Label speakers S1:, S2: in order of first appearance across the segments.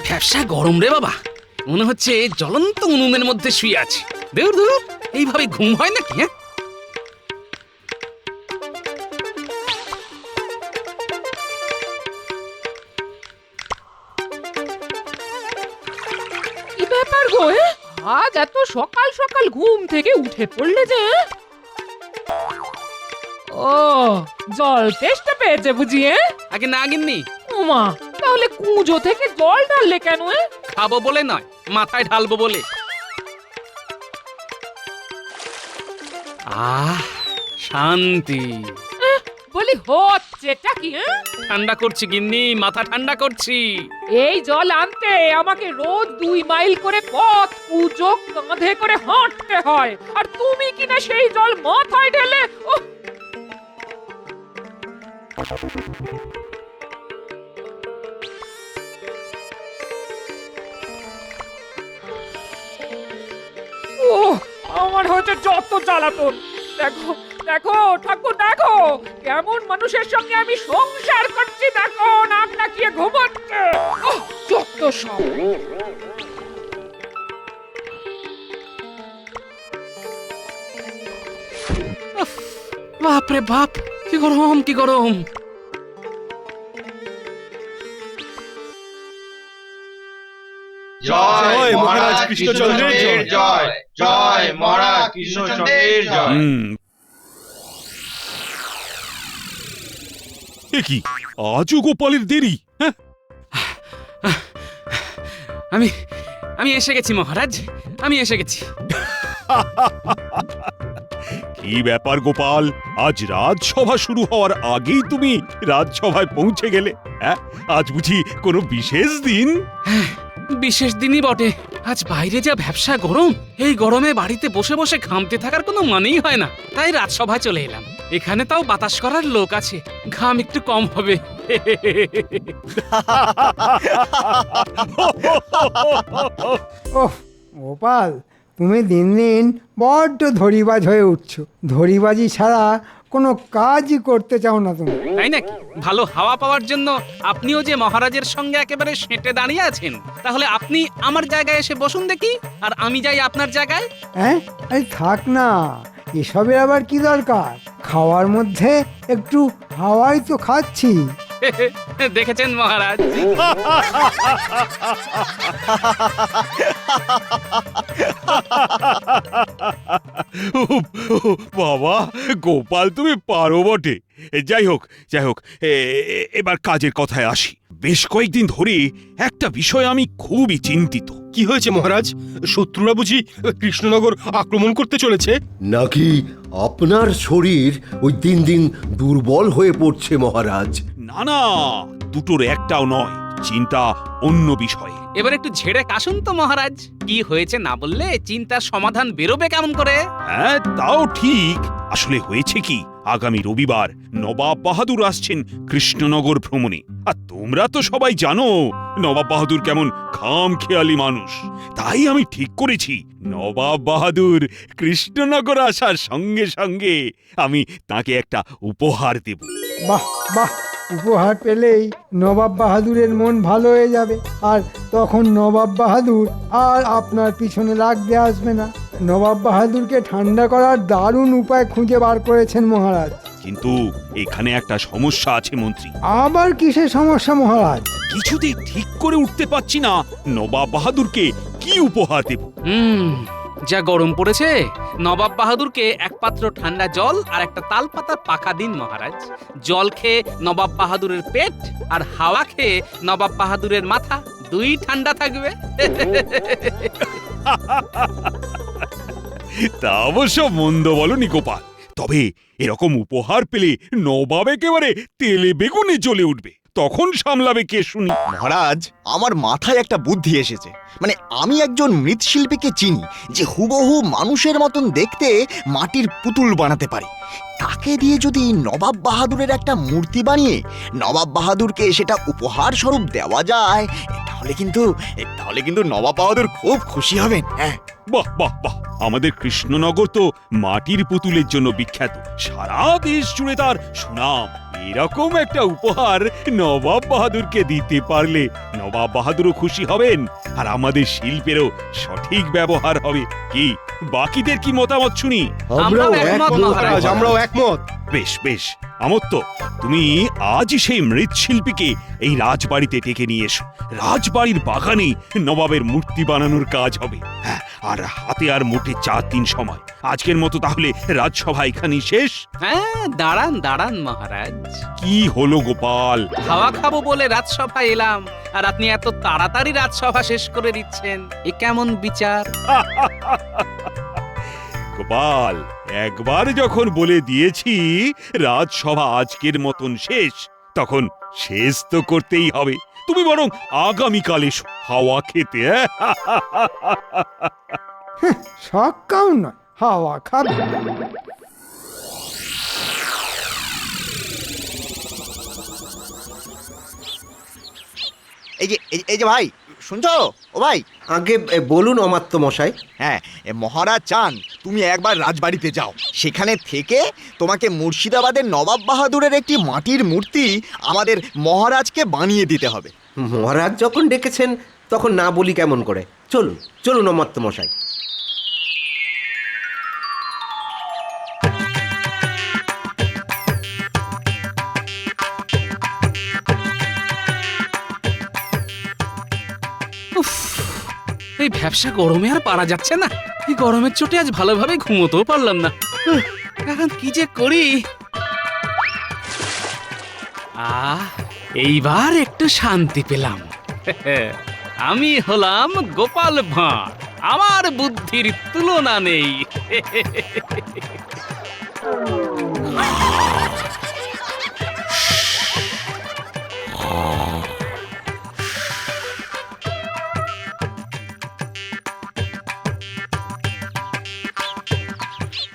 S1: ভ্যাপসা গরম রে বাবা, মনে হচ্ছে জ্বলন্ত উনুনের মধ্যে শুয়ে আছে। দেউর দেউর, এইভাবে ঘুম হয় নাকি? হ্যাঁ,
S2: কি ব্যাপার গো? আজ এত সকাল সকাল ঘুম থেকে উঠে পড়লে যে? ও, জল তেষ্টা পেয়েছে বুঝি?
S1: আগে না গিন্নি,
S2: ওমা, তাহলে কুঁজো থেকে জল ঢাললে কেন?
S1: খাবো বলে নয়, মাথায় ঢালবো বলে। আহ, শান্তি।
S2: বলি হচ্ছেটা কি?
S1: ঠান্ডা করছি গিন্নি, মাথা ঠান্ডা করছি।
S2: এই জল আনতে আমাকে রোজ 2 মাইল করে পথ কুঁজো কাঁধে করে হাঁটতে হয়, আর তুমি কিনা সেই জল মাথায় ঢেলে। ওহ! ওহ, আমার হচ্ছে যত জ্বালাতন। দেখো দেখো ঠাকুর, দেখো কেমন মানুষের সঙ্গে আমি সংসার করছি। দেখো নাক ডাকিয়ে ঘুমাচ্ছে। ওহ, যত সব।
S1: বাপরে বাপ, কি গরম, কি গরম।
S3: জয় মহারাজ কৃষ্ণচন্দ্রের জয়, জয় মহারাজ কৃষ্ণচন্দ্রের জয়।
S4: এ কি, আজও গোপালের দেরি? হ্যাঁ,
S1: আমি আমি এসে গেছি মহারাজ, আমি এসে গেছি।
S4: কি ব্যাপার গোপাল, আজ রাজসভা শুরু হওয়ার আগেই তুমি রাজসভায় পৌঁছে গেলে? হ্যাঁ, আজ বুঝি কোনো বিশেষ দিন?
S1: বিশেষ দিনই বটে। আজ বাইরে যা ভ্যাপসা গরম, এই গরমে বাড়িতে বসে বসে ঘামতে থাকার কোনো মানেই হয় না। তাই রাজসভায় চলে এলাম। এখানে তাও বাতাস করার লোক আছে, ঘাম একটু কম হবে।
S5: ওহ গোপাল, তুমি দিন দিন বড্ড ধরিবাজ হয়ে উঠছো। ধরিবাজি ছাড়া কোনো কাজই করতে চাও না তুমি।
S1: তাই নাকি? ভালো হাওয়া পাওয়ার জন্য আপনিও যে মহারাজের সঙ্গে একেবারে সেঁটে দাঁড়িয়ে আছেন, তাহলে আপনি আমার জায়গায় এসে বসুন দেখি, আর আমি যাই আপনার জায়গায়।
S5: হ্যাঁ, আরে থাক না, এসবের আবার কি দরকার? খাওয়ার মধ্যে একটু হাওয়াই তো খাচ্ছি।
S1: দেখেছেন মহারাজ?
S4: বাবা গোপাল, তুমি পারো বটে। যাই হোক যাই হোক, এবার কাজের কথায় আসি। বেশ কয়েকদিন ধরে একটা বিষয় আমি খুবই চিন্তিত।
S3: কি হয়েছে মহারাজ? শত্রুরা বুঝি কৃষ্ণনগর আক্রমণ করতে চলেছে?
S6: নাকি আপনার শরীর ওই দিন দিন দুর্বল হয়ে পড়ছে মহারাজ?
S4: না না, দুটোর একটাও নয়, চিন্তা অন্য বিষয়ে।
S1: এবার একটু ঝেড়ে কাশুন তো মহারাজ, কি হয়েছে না বললে চিন্তার সমাধান বেরোবে কেমন করে?
S4: হ্যাঁ, তাও ঠিক। আসলে হয়েছে কি, আগামী রবিবার নবাব বাহাদুর আসছেন কৃষ্ণনগর ভ্রমণে। আর তোমরা তো সবাই জানো নবাব বাহাদুর কেমন খামখেয়ালি মানুষ। তাই আমি ঠিক করেছি, নবাব বাহাদুর কৃষ্ণনগর আসার সঙ্গে সঙ্গে আমি তাকে একটা উপহার দেব।
S5: বাহ বাহ, উপহার পেলেই নবাব বাহাদুরের মন ভালো হয়ে যাবে, আর তখন নবাব বাহাদুর আর আপনার পিছনে লাগতে আসবে না। নবাব বাহাদুরকে ঠান্ডা করার দারুণ উপায় খুঁজে বার করেছেন মহারাজ।
S4: কিন্তু এখানে একটা সমস্যা আছে মন্ত্রী।
S5: আবার কিসের সমস্যা মহারাজ?
S4: কিছুতেই ঠিক করে উঠতে পারছি না নবাব বাহাদুরকে কি উপহার দেব।
S1: যা গরম পড়েছে, নবাব বাহাদুরকে এক পাত্র ঠান্ডা জল আর একটা তালপাতার পাখা দিন মহারাজ। জল খেয়ে নবাব বাহাদুরের পেট, আর হাওয়া খেয়ে নবাব বাহাদুরের মাথা, দুই ঠান্ডা থাকবে।
S4: তা অবশ্য মন্দ বলনি গোপাল, তবে এরকম উপহার পেলে নবাব একেবারে তেলে বেগুনে জ্বলে উঠবে। তখন সামলাবে কে শুনি?
S7: মহারাজ, আমার মাথায় একটা বুদ্ধি এসেছে। মানে আমি একজন মৃৎশিল্পীকে চিনি যে হুবহু মানুষের মতন দেখতে মাটির পুতুল বানাতে পারে। তাকে দিয়ে যদি নবাব বাহাদুরের একটা মূর্তি বানিয়ে নবাব বাহাদুরকে সেটা উপহার স্বরূপ দেওয়া যায়, তাহলে কিন্তু নবাব বাহাদুর খুব খুশি হবেন। হ্যাঁ,
S4: বাহ বাহ বাহ, আমাদের কৃষ্ণনগর তো মাটির পুতুলের জন্য বিখ্যাত। সারা দেশ জুড়ে তার সুনাম। এরকম একটা উপহার নবাব বাহাদুরকে দিতে পারলে নবাব বাহাদুরও খুশি হবেন আর আমাদের শিল্পেরও সঠিক ব্যবহার হবে। কি বাকিদের কি মতামত শুনি?
S1: আমরাও একমত, মহারাজ।
S6: আমরাও একমত।
S4: বেশ বেশ, আমত্ত, তুমি আজই সেই মৃৎশিল্পীকে এই রাজবাড়িতে ডেকে নিয়ে এসো। রাজবাড়ির বাগানে নবাবের মূর্তি বানানোর কাজ হবে। হ্যাঁ, আর হাতে আর মোটে 4 দিন সময়। আজকের মতো তাহলে রাজসভা এখানেই শেষ।
S1: হ্যাঁ, দাঁড়ান দাঁড়ান মহারাজ।
S4: কি হলো গোপাল?
S1: হাওয়া খাবো বলে রাজসভায় এলাম, আর আপনি এত তাড়াতাড়ি রাজসভা শেষ করে দিচ্ছেন, এ কেমন বিচার?
S4: গোপাল, একবার যখন বলে দিয়েছি রাজসভা আজকের মতন শেষ, তখন শেষ তো করতেই হবে। তুমি বরং আগামীকাল এসো হাওয়া খেতে।
S5: সকাও নয়, হাওয়া খাবে।
S7: এই যে ভাই, শুনছো? ও ভাই,
S6: আগে বলুন অমাত্য মশাই।
S7: হ্যাঁ, মহারাজ চান তুমি একবার রাজবাড়িতে যাও, সেখানে থেকে তোমাকে মুর্শিদাবাদের নবাব বাহাদুরের একটি মাটির মূর্তি আমাদের মহারাজকে বানিয়ে দিতে হবে।
S6: মহারাজ যখন ডেকেছেন তখন না বলি কেমন করে? চলুন চলুন অমাত্য মশাই।
S1: উফ, এই ব্যবসা গরমে আর পারা যাচ্ছে না। এই গরমের চোটে আজ ভালোভাবে ঘুমোতেও পারলাম না। এখন কি যে করি। এইবার একটু শান্তি পেলাম। আমি হলাম গোপাল ভাঁড়, আমার বুদ্ধির তুলনা নেই।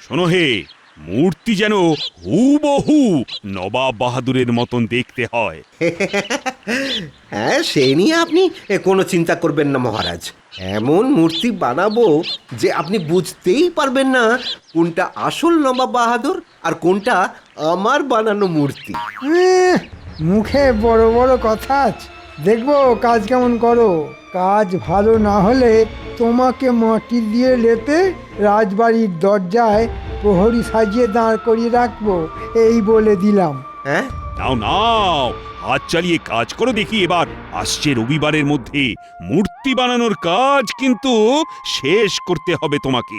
S4: শোনো হে, মূর্তি যেন হুবহু নবাব বাহাদুরের মতন দেখতে হয়।
S6: হ্যাঁ, সে নিয়ে আপনি কোনো চিন্তা করবেন না মহারাজ। এমন মূর্তি বানাবো যে আপনি বুঝতেই পারবেন না কোনটা আসল নবাব বাহাদুর আর কোনটা আমার বানানো মূর্তি।
S5: মুখে বড় বড় কথা আছে, দেখবো কাজ কেমন করো। কাজ ভালো না হলে তোমাকে মাটি দিয়ে লেপে রাজবাড়ির দরজায় প্রহরী সাজিয়ে দাঁড় করিয়ে রাখবো, এই বলে দিলাম।
S6: হ্যাঁ,
S4: নাও নাও, হাত চালিয়ে কাজ করো দেখি। এবার আসছে রবিবারের মধ্যে মূর্তি বানানোর কাজ কিন্তু শেষ করতে হবে তোমাকে।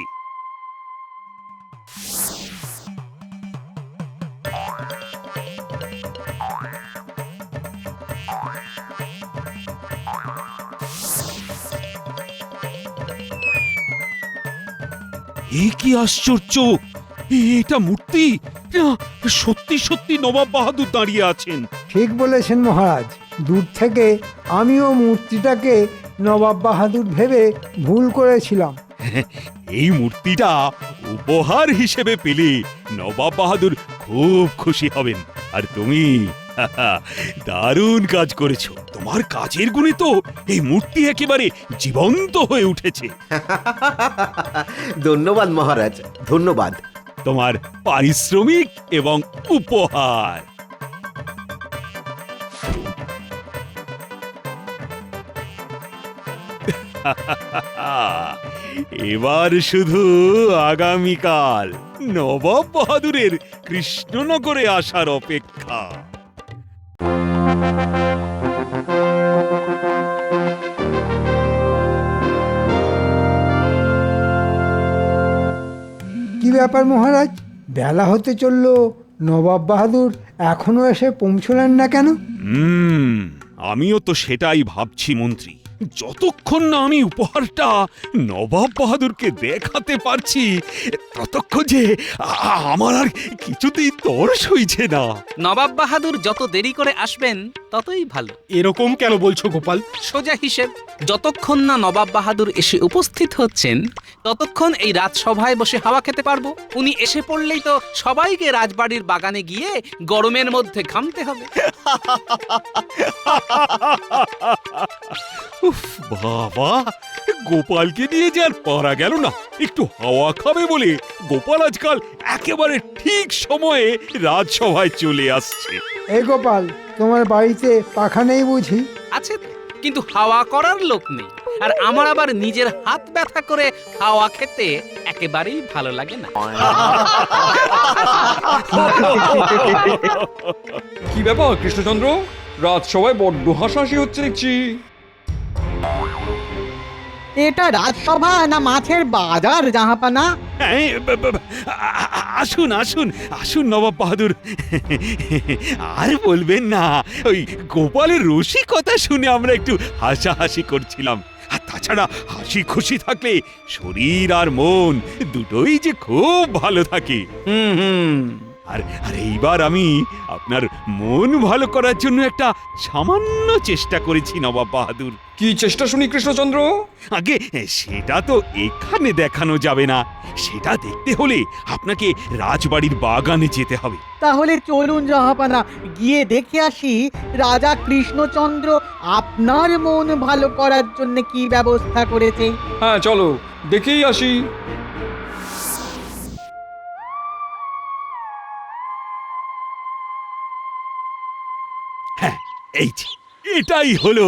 S4: এ কি আশ্চর্য! এটা মূর্তি! সত্যি সত্যি নবাব বাহাদুর দাঁড়িয়ে আছেন।
S5: ঠিক বলেছেন মহারাজ, দূর থেকে আমিও মূর্তিটাকে নবাব বাহাদুর ভেবে ভুল করেছিলাম।
S4: এই মূর্তিটা উপহার হিসেবে পেলে নবাব বাহাদুর খুব খুশি হবেন। আর তুমি দারুণ কাজ করেছো। তোমার কাজের গুণে তো এই মূর্তি একেবারে জীবন্ত হয়ে উঠেছে।
S6: ধন্যবাদ মহারাজ, ধন্যবাদ।
S4: তোমার পারিশ্রমিক এবং উপহার। এবার শুধু আগামীকাল নবাব বাহাদুরের কৃষ্ণনগরে আসার অপেক্ষা।
S5: কি ব্যাপার মহারাজ, বেলা হতে চললো, নবাব বাহাদুর এখনো এসে পৌঁছলেন না কেন?
S4: আমিও তো সেটাই ভাবছি মন্ত্রী। যতক্ষণ না আমি উপহারটা নবাব বাহাদুরকে দেখাতে পারছি ততক্ষণ যে আমার আর কিছুতেই তর সইছে না।
S1: নবাব বাহাদুর যত দেরি করে আসবেন ততই ভালো।
S8: এরকম কেন বলছো গোপাল?
S1: সোজা হিসেব, যতক্ষণ না নবাব বাহাদুর এসে উপস্থিত হচ্ছেন ততক্ষণ এই রাজসভায় বসে হাওয়া খেতে পারবো। উনি এসে পড়লেই তো সবাইকে রাজবাড়ির বাগানে গিয়ে গরমের মধ্যে ঘামতে হবে।
S4: উফ বাবা, গোপালকে নিয়ে যে আর পারা গেল না। একটু হাওয়া খাবে বলে গোপাল আজকাল একেবারে ঠিক সময়ে রাজসভায় চলে আসছে।
S5: এই গোপাল, তোমার বাড়িতে পাখা নেই বুঝি?
S1: আছে তো, কিন্তু হাওয়া করার লোক নেই। আর আমার আবার নিজের হাত ব্যথা করে হাওয়া খেতে একেবারেই ভালো লাগে না।
S2: কি ব্যাপার কৃষ্ণচন্দ্র, রাত সবাই বড্ড হাসাহাসি হচ্ছে দেখছি।
S9: এটা রাজসভা না মাছের বাজার জাহাপানা?
S4: হ্যাঁ, আসুন আসুন আসুন নবাব বাহাদুর। আর বলবেন না, ওই গোপালের রসিকতা শুনে আমরা একটু হাসাহাসি করছিলাম। আর তাছাড়া হাসি খুশি থাকলে শরীর আর মন দুটোই যে খুব ভালো থাকে। আর আর এইবার আমি আপনার মন ভালো করার জন্য একটা সামান্য চেষ্টা করেছি নবাব বাহাদুর।
S2: কি চেষ্টা শুনি কৃষ্ণচন্দ্র?
S4: আগে সেটা তো এখানে দেখানো যাবে না, সেটা দেখতে হলে আপনাকে রাজবাড়ির বাগানে যেতে হবে।
S9: তাহলে চলুন জাহাপানা, গিয়ে দেখে আসি রাজা কৃষ্ণচন্দ্র আপনার মন ভালো করার জন্য কি ব্যবস্থা করেছে।
S2: হ্যাঁ চলো, দেখেই আসি।
S4: হ্যাঁ, এই যে এটাই হলো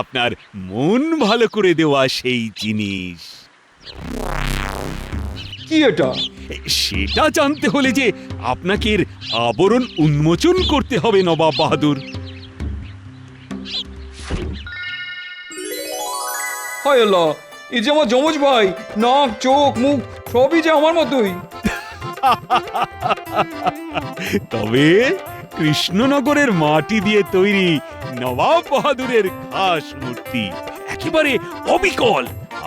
S4: আপনার মন ভালো করে দেওয়া সেই জিনিস।
S2: কি এটা?
S4: সেটা জানতে হলে যে আপনাকে এর আবরণ উন্মোচন করতে হবে নবাব বাহাদুর।
S2: হায় আল্লাহ, এই যে আমার যমজ ভাই, নাক চোখ মুখ সবই যে আমার মতোই।
S4: তবে কৃষ্ণনগরের মাটি দিয়ে তৈরি নবাব বাহাদুরের খাস মূর্তি, একেবারে অবিকল,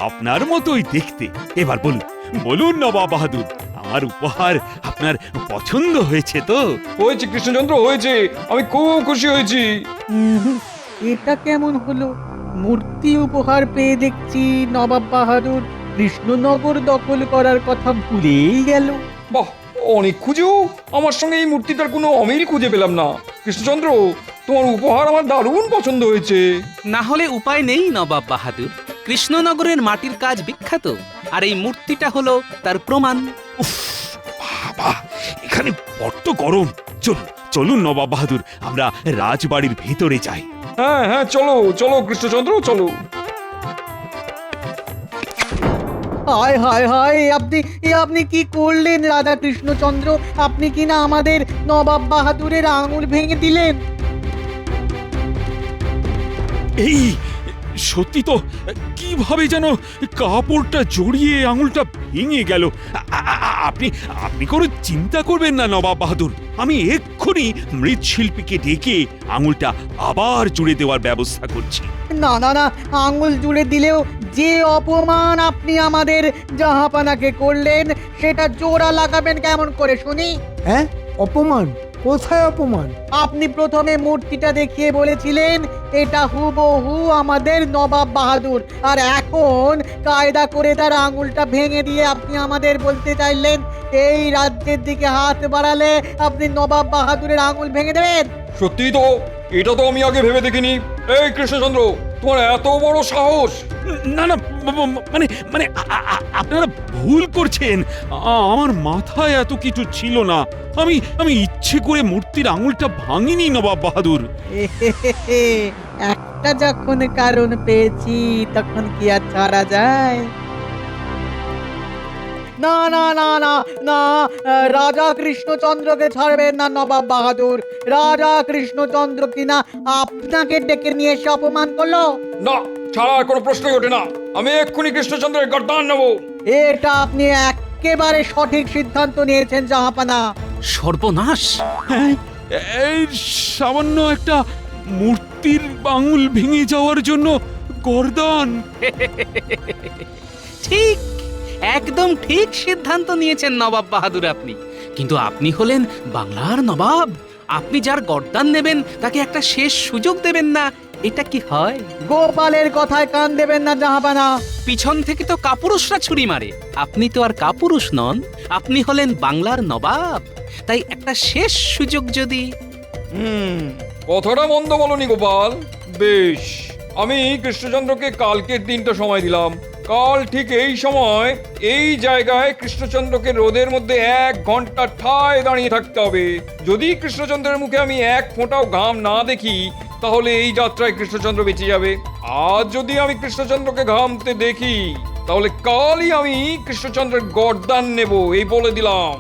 S4: আপনার মতোই দেখতে। এবার বলুন বলুন নবাব বাহাদুর, আমার উপহার আপনার পছন্দ হয়েছে তো?
S2: হয়েছে কৃষ্ণচন্দ্র, হয়েছে, আমি খুব খুশি হয়েছি।
S9: এটা কেমন হলো? মূর্তি উপহার পেয়ে দেখছি নবাব বাহাদুর কৃষ্ণনগর দখল করার কথা ভুলেই গেল।
S2: বাহ, অনেক খুঁজেও আমার সঙ্গে এই মূর্তিটার কোনো অমিল খুঁজে পেলাম না। কৃষ্ণচন্দ্র, তোমার উপহার আমার দারুণ পছন্দ হয়েছে।
S1: না হলে উপায় নেই নবাব বাহাদুর, কৃষ্ণনগরের মাটির কাজ বিখ্যাত, আর এই মূর্তিটা হলো তার প্রমাণ।
S4: উফ, বাবা, এখানে বড্ড গরম। চলুন চলুন নবাব বাহাদুর, আমরা রাজবাড়ির ভেতরে যাই।
S2: হ্যাঁ হ্যাঁ, চলো চলো কৃষ্ণচন্দ্র, চলো।
S9: হায় হায় হায়, আপনি কি করলেন রাজা কৃষ্ণচন্দ্র? আপনি কি না আমাদের নবাব বাহাদুরের আঙুল ভেঙে দিলেন?
S4: এই সত্যি তো, কিভাবে যেন কাপড়টা জড়িয়ে আঙুলটা ভেঙে গেল। আপনি আপনি কোনো চিন্তা করবেন না নবাব বাহাদুর, আমি এক্ষুনি মৃৎশিল্পীকে ডেকে আঙুলটা আবার জুড়ে দেওয়ার ব্যবস্থা করছি।
S9: না না না, আঙুল জুড়ে দিলেও যে অপমান আপনি আমাদের জাহাপানাকে করলেন সেটা জোড়া লাগাবেন কেমন করে শুনি?
S5: হ্যাঁ, অপমান? কোথায় অপমান?
S9: আপনি প্রথমে মূর্তিটা দেখিয়ে বলেছিলেন এটা হুবহু আমাদের নবাব বাহাদুর, আর এখন কায়দা করে তার আঙুলটা ভেঙে দিয়ে আপনি আমাদের বলতে চাইলেন এই রাজ্যের দিকে হাত বাড়ালে আপনি নবাব বাহাদুরের আঙুল ভেঙে দেবেন।
S2: সত্যি তো, এটা তো আমি আগে ভেবে দেখিনি। এই কৃষ্ণচন্দ্র, তোমার এত বড় সাহস!
S4: না না, মানে মানে আপনারা ভুল করছেন, আমার মাথায় এত কিছু ছিল না। আমি ইচ্ছে করে মূর্তির আঙুলটা ভাঙিনি নবাব বাহাদুর।
S9: একটা যখন কারণ পেয়েছি তখন কি আর ছাড়া যায়? না না না না না, রাজা কৃষ্ণচন্দ্রকে ছাড়বেন না নবাব বাহাদুর। রাজা কৃষ্ণচন্দ্র কিনা আপনাকে ডেকে নিয়ে এসে অপমান করলো।
S2: না, ছাড়ার কোনো প্রশ্নই ওঠে না। আমি এক্ষুনি কৃষ্ণচন্দ্রের গর্দান নেবো।
S9: এটা আপনি একেবারে সঠিক সিদ্ধান্ত নিয়েছেন জাহাপানা।
S1: সর্বনাশ!
S4: হ্যাঁ, এই সামান্য একটা মূর্তির আঙুল ভেঙে যাওয়ার জন্য গর্দান?
S1: ঠিক, একদম ঠিক সিদ্ধান্ত নিয়েছেন নবাব বাহাদুর আপনি। কিন্তু আপনি হলেন বাংলার নবাব, আপনি যার গর্দান নেবেন তাকে একটা শেষ সুযোগ দেবেন না, এটা কি হয়?
S9: গোপালের কথায় কান দেবেন না জাহাপানা।
S1: পিছন থেকে তো কাপুরুষরা ছুরি মারে, আপনি তো আর কাপুরুষ নন, আপনি হলেন বাংলার নবাব। তাই একটা শেষ সুযোগ যদি...
S2: কথাটা মন্দ বলনি গোপাল। বেশ, আমি কৃষ্ণচন্দ্রকে কালকের দিনটা সময় দিলাম। কাল ঠিক এই সময় এই জায়গায় কৃষ্ণচন্দ্রকে রোদের মধ্যে 1 ঘন্টা ঠায় দাঁড়িয়ে থাকতে হবে। যদি কৃষ্ণচন্দ্রের মুখে আমি এক ফোঁটাও ঘাম না দেখি, তাহলে এই যাত্রায় কৃষ্ণচন্দ্র বেঁচে যাবে। আর যদি আমি কৃষ্ণচন্দ্রকে ঘামতে দেখি, তাহলে কালই আমি কৃষ্ণচন্দ্রের গর্দান নেব, এই বলে দিলাম।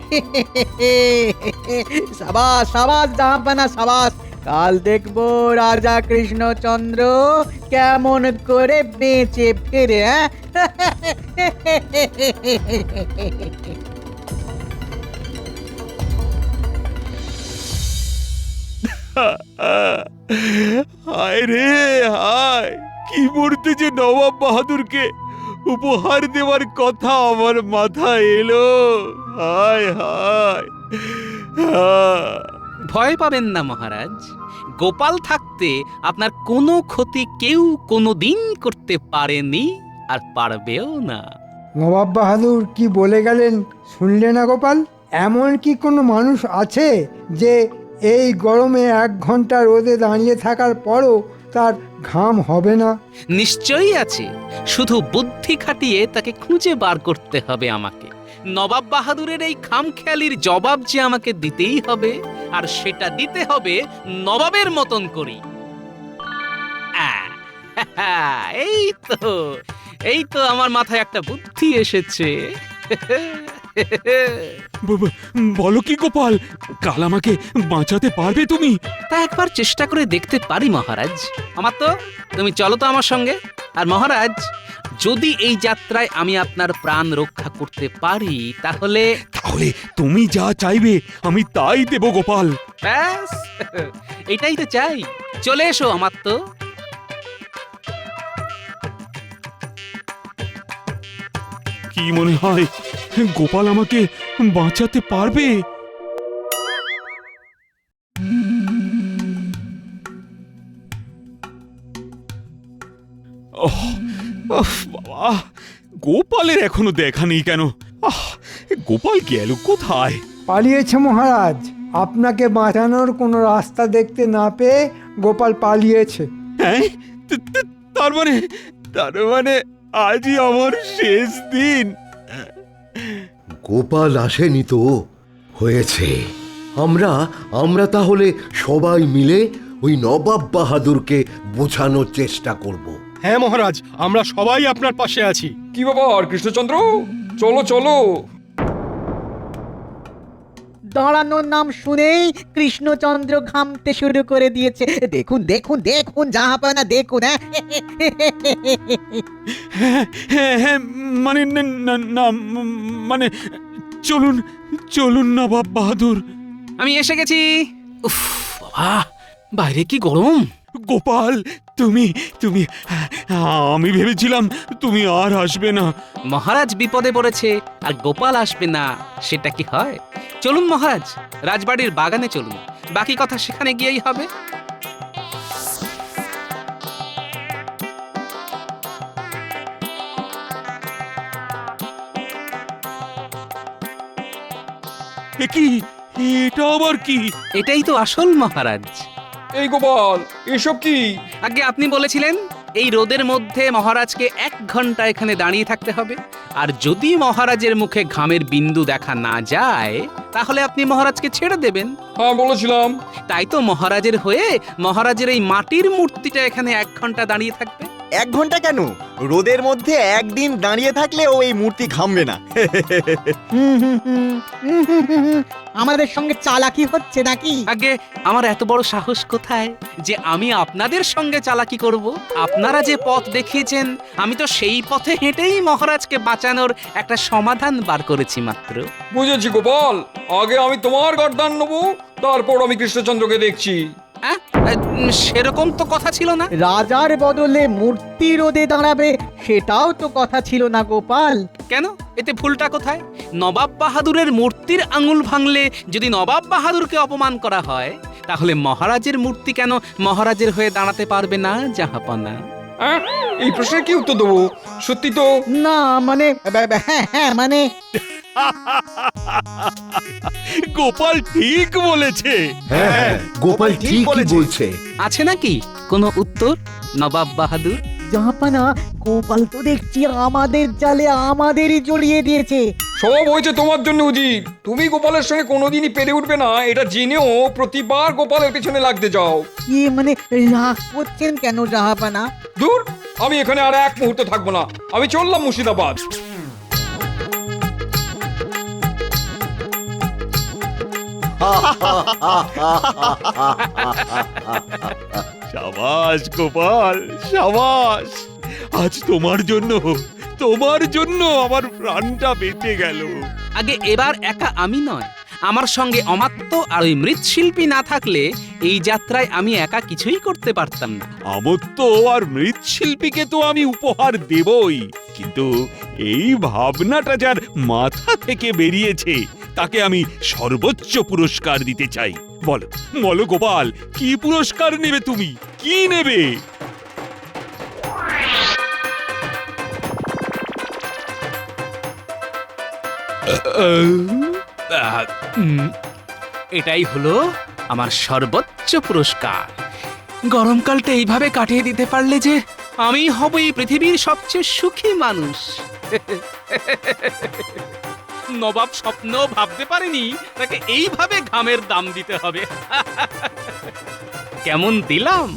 S9: সাবাস সাবাস জাহাপানা সাবাস। কাল দেখবো রাজা কৃষ্ণচন্দ্র কেমন করে বেঁচে ফেরে।
S4: হায় রে হায়, কি মুহূর্তে যে নবাব বাহাদুরকে উপহার দেওয়ার কথা আমার মাথায় এলো। হায় হায় হায়।
S1: ভয় পাবেন না মহারাজ, গোপাল থাকতে আপনার কোনো ক্ষতি কেউ কোনো দিন করতে পারেনি আর পারবেও না।
S5: নবাব বাহাদুর কি বলে গেলেন শুনলে না গোপাল? এমন কি কোনো মানুষ আছে যে এই গরমে 1 ঘন্টা রোদে দাঁড়িয়ে থাকার পরও তার ঘাম হবে না?
S1: নিশ্চয়ই আছে, শুধু বুদ্ধি খাটিয়ে তাকে খুঁজে বার করতে হবে আমাকে। নবাব বাহাদুরের এই খামখেয়ালির জবাব যে আমাকে দিতেই হবে, আর সেটা দিতে হবে নবাবের মতন করি। এই তো আমার মাথায় একটা বুদ্ধি এসেছে।
S4: বলো কি গোপাল, কাল আমাকে বাঁচাতে পারবে তুমি?
S1: তা একবার চেষ্টা করে দেখতে পারি মহারাজ। আমার তো তুমি চলো তো আমার সঙ্গে। আর মহারাজ, যদি এই যাত্রায় আমি আপনার প্রাণ রক্ষা করতে পারি, তাহলে
S4: তাহলে তুমি যা চাইবে আমি তাই দেব গোপাল।
S1: ব্যাস, এটাই তো চাই। চলে এসো আমার তো।
S4: কি মনে হয় গোপাল আমাকে বাঁচাতে পারবে? বাবা, গোপালের এখনো দেখা নেই কেন? গোপাল গেল কোথায়?
S5: পালিয়েছে মহারাজ। আপনাকে বাঁচানোর কোনো রাস্তা দেখতে না পেয়ে গোপাল পালিয়েছে।
S4: হ্যাঁ, তার মানে আজই আমার শেষ দিন।
S6: গোপাল আসেনি তো? হয়েছে। আমরা তাহলে সবাই মিলে ওই নবাব বাহাদুরকে বোঝানোর চেষ্টা করব।
S8: হ্যাঁ মহারাজ, আমরা সবাই আপনার পাশে আছি।
S2: কি ব্যাপার কৃষ্ণচন্দ্র, চলো চলো।
S9: দাঁড়ানোর নাম শুনেই কৃষ্ণচন্দ্র ঘামতে শুরু করে দিয়েছে। দেখুন দেখুন দেখুন জাহাপানা, দেখুন।
S4: হ্যাঁ, মানে না, মানে চলুন চলুন নবাব বাহাদুর।
S1: আমি এসে গেছি। উফ বাবা, বাইরে কি গরম।
S4: গোপাল, তুমি আমি ভেবেছিলাম তুমি আর আসবে না।
S1: মহারাজ বিপদে পড়েছে আর গোপাল আসবে না, সেটা কি হয়? চলুন মহারাজ, রাজবাড়ির বাগানে চলুন, বাকি কথা সেখানে গিয়েই হবে।
S4: কি এটা আবার কি?
S1: এটাই তো আসল মহারাজ।
S2: এই গোপাল, এসব কি?
S1: আগে আপনি বলেছিলেন এই রোদের মধ্যে মহারাজকে 1 ঘন্টা এখানে দাঁড়িয়ে থাকতে হবে, আর যদি মহারাজের মুখে ঘামের বিন্দু দেখা না যায়, তাহলে আপনি মহারাজকে ছেড়ে দেবেন।
S2: হ্যাঁ বলেছিলাম।
S1: তাই তো মহারাজের হয়ে মহারাজের এই মাটির মূর্তিটা এখানে 1 ঘন্টা দাঁড়িয়ে থাকবে।
S7: 1 ঘন্টা কেন, রোদের মধ্যে একদিন দাঁড়িয়ে থাকলেও এই মূর্তি ঘামবে না।
S9: আমাদের সঙ্গে চালাকি হচ্ছে নাকি?
S1: আগে আমার এত বড় সাহস কোথায় যে আমি আপনাদের সঙ্গে চালাকি করব? আপনারা যে পথ দেখিয়েছেন, আমি তো সেই পথে হেঁটেই মহারাজকে বাঁচানোর একটা সমাধান বার করেছি মাত্র।
S2: বুঝেছি গোপাল, আগে আমি তোমার গর্দান নেবো, তারপর আমি কৃষ্ণচন্দ্রকে দেখছি।
S1: হ্যাঁ, সেরকম তো কথা ছিল না।
S9: রাজার বদলে মূর্তি রোদে দাঁড়াবে, সেটাও তো কথা ছিল না গোপাল।
S1: কেন, এতে ভুলটা কোথায়? নবাব বাহাদুরের মূর্তির আঙুল ভাঙলে যদি নবাব বাহাদুরকে অপমান করা হয়, তাহলে মহারাজের মূর্তি কেন মহারাজের হয়ে দাঁড়াতে পারবে না জাহাপনা?
S2: এই প্রশ্নের কি উত্তর দেবো? সত্যি তো
S9: না মানে হ্যাঁ মানে
S4: গোপাল ঠিক বলেছে।
S6: হ্যাঁ, গোপাল ঠিকই বলছে।
S1: আছে নাকি কোনো উত্তর? নবাব বাহাদুর।
S9: জাহাপানা, গোপাল তো দেখছি আমাদের জালে আমাদেরই জড়িয়ে দিয়েছে।
S2: সব হয়েছে তোমার জন্য উজির। তুমি গোপালের সঙ্গে কোনোদিনই পেরে উঠবে না এটা জেনেও প্রতিবার গোপালের পেছনে লাগতে যাও।
S9: কি মানে রাগ করছেন কেন জাহাপানা?
S2: দূর, আমি এখানে আর এক মুহূর্ত থাকবো না, আমি চললাম মুর্শিদাবাদ।
S4: সাবাস গোপাল, সাবাস। আজ তোমার জন্য আমার প্রাণটা বেঁচে গেল।
S1: আগে এবার একা আমি নয়, আমার সঙ্গে অমাত্য আর ওই মৃৎশিল্পী না থাকলে এই যাত্রায় আমি একা কিছুই করতে পারতাম না।
S4: আমত্ত আর মৃৎশিল্পীকে তো আমি উপহার দেবই, কিন্তু এই ভাবনাটা যার মাথা থেকে বেরিয়েছে তাকে আমি সর্বোচ্চ পুরস্কার দিতে চাই। বলো বলো গোপাল, কি পুরস্কার নেবে তুমি? কি নেবে?
S1: এটাই হলো আমার সর্বোচ্চ পুরস্কার। গরমকালটা এইভাবে কাটিয়ে দিতে পারলে যে আমি হব এই পৃথিবীর সবচেয়ে সুখী মানুষ। নবাব স্বপ্নেও ভাবতে পারেনি তাকে এইভাবে ঘামের দাম দিতে হবে। কেমন দিলাম?